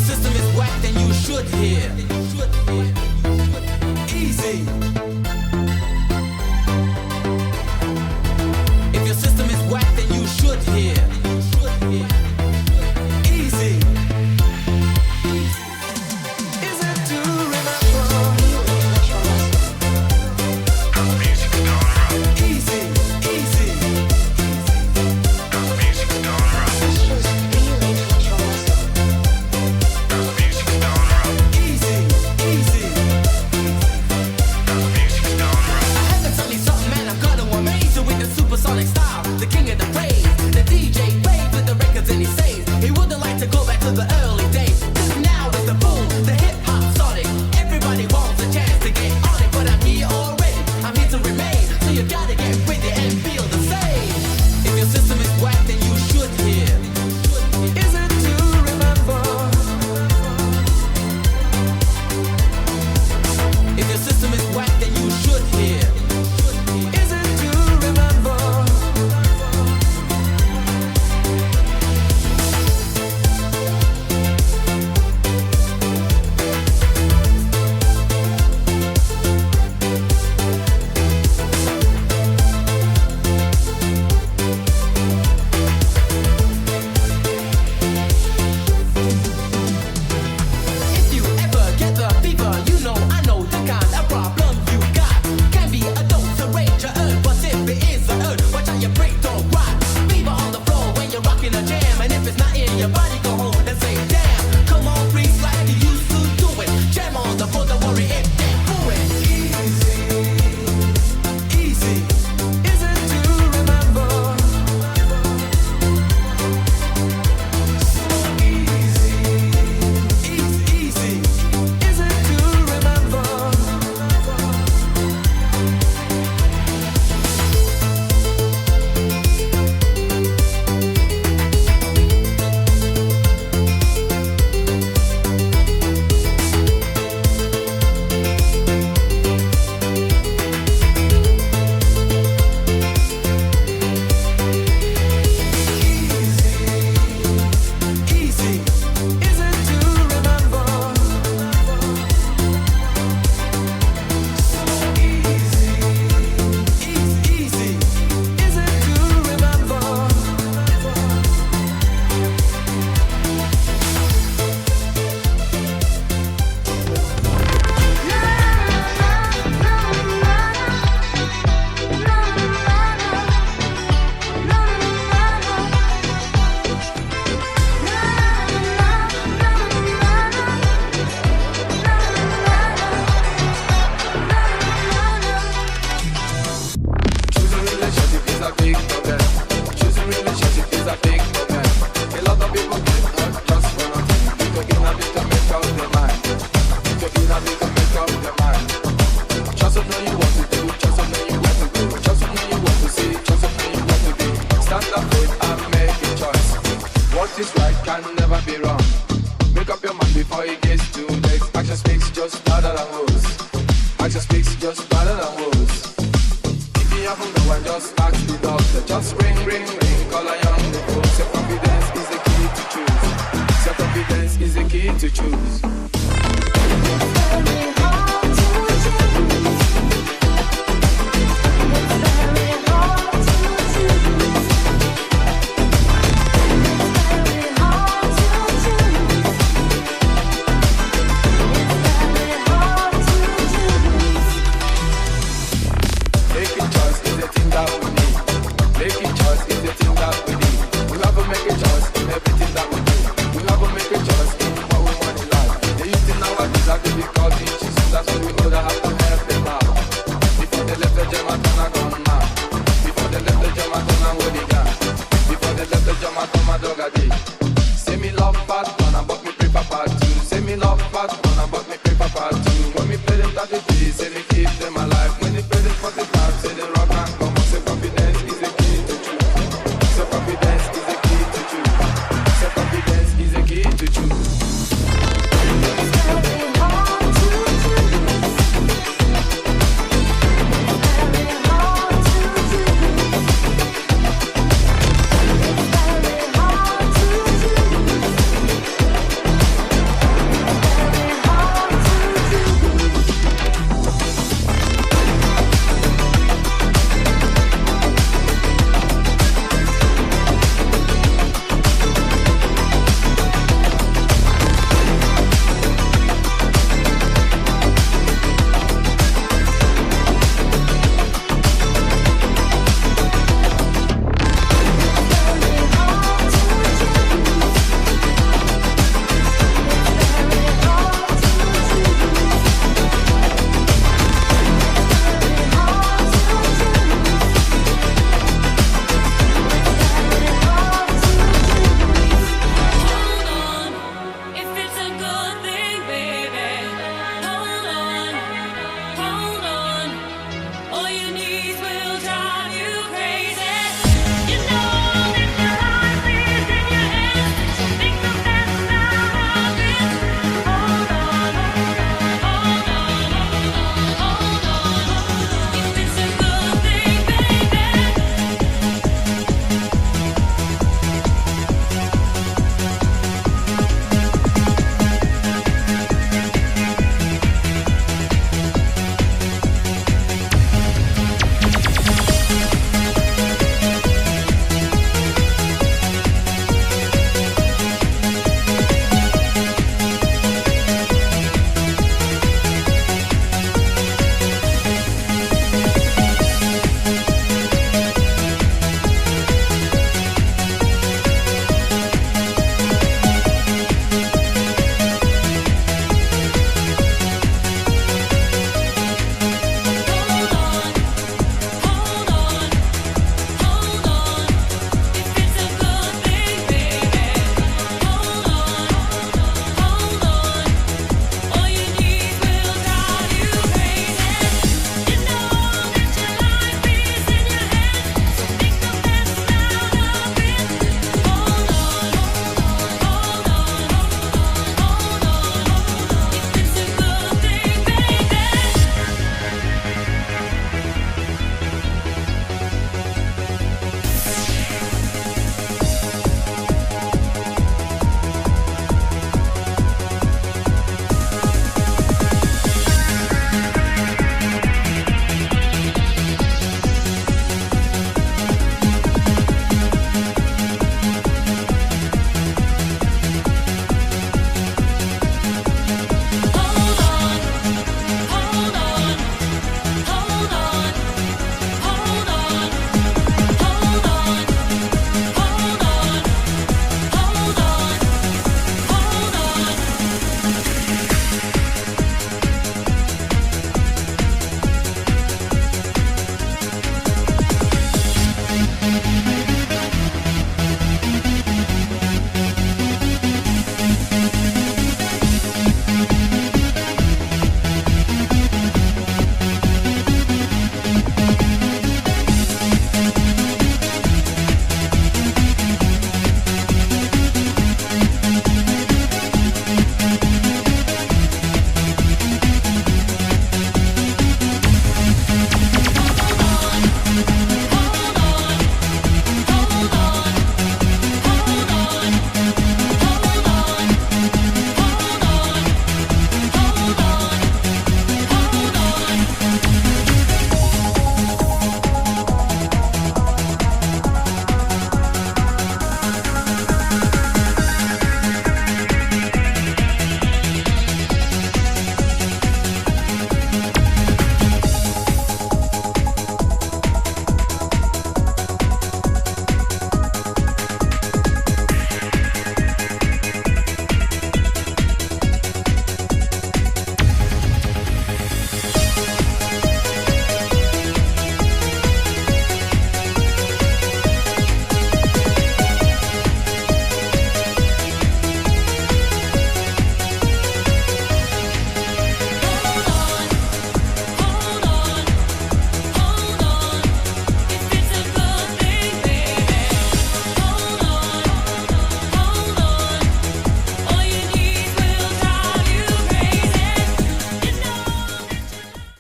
system is whack, then you should hear. Easy. If your system is whack, then you should hear. Easy. Is it to remember? Easy, easy. Easy, easy. I haven't tell you something, man, I'm gonna amaze you with the supersonic style, the king of the praise. The DJ plays with the records and he says he wouldn't like to go back to the early days. Cause now is the boom, the hip hop sonic. Everybody wants a chance to get on it, but I'm here already. I'm here to remain, so you gotta get with it and feel the same. If your system is whack, then you should hear. Is it to remember? If your system is whack, then you should hear. Is it to remember? If you ever get the fever, you know I know the kind of problem you got. Can be a dose, a range, a urge, but if it is an urge, watch how you break, don't rock. Fever on the floor when you're rocking a jam, and if it's not in your body, go home and say damn. Come on, freeze like you used to do it. Jam on the floor, don't worry if they do it. Easy, easy. Is it to remember? Easy, easy. Is it to remember? Easy, is it to remember? Easy, is it to remember? Choosing relationship is a big problem. Choosing relationship is a big problem. A lot of people get hurt just for nothing. To in a bit to make up their mind. To in a bit to make up their mind. Just to know you want to do. Just to know you want to do. Just to know you want to see. Just to know you want to be. Stand up good and make a choice. What is right can never be wrong. Make up your mind before it gets too late. Action speaks just louder than words. Action speaks just louder than words. If you haven't no one, just ask the doctor. Just ring, ring, ring, call a young people. Self-confidence is the key to choose. Self-confidence is the key to choose.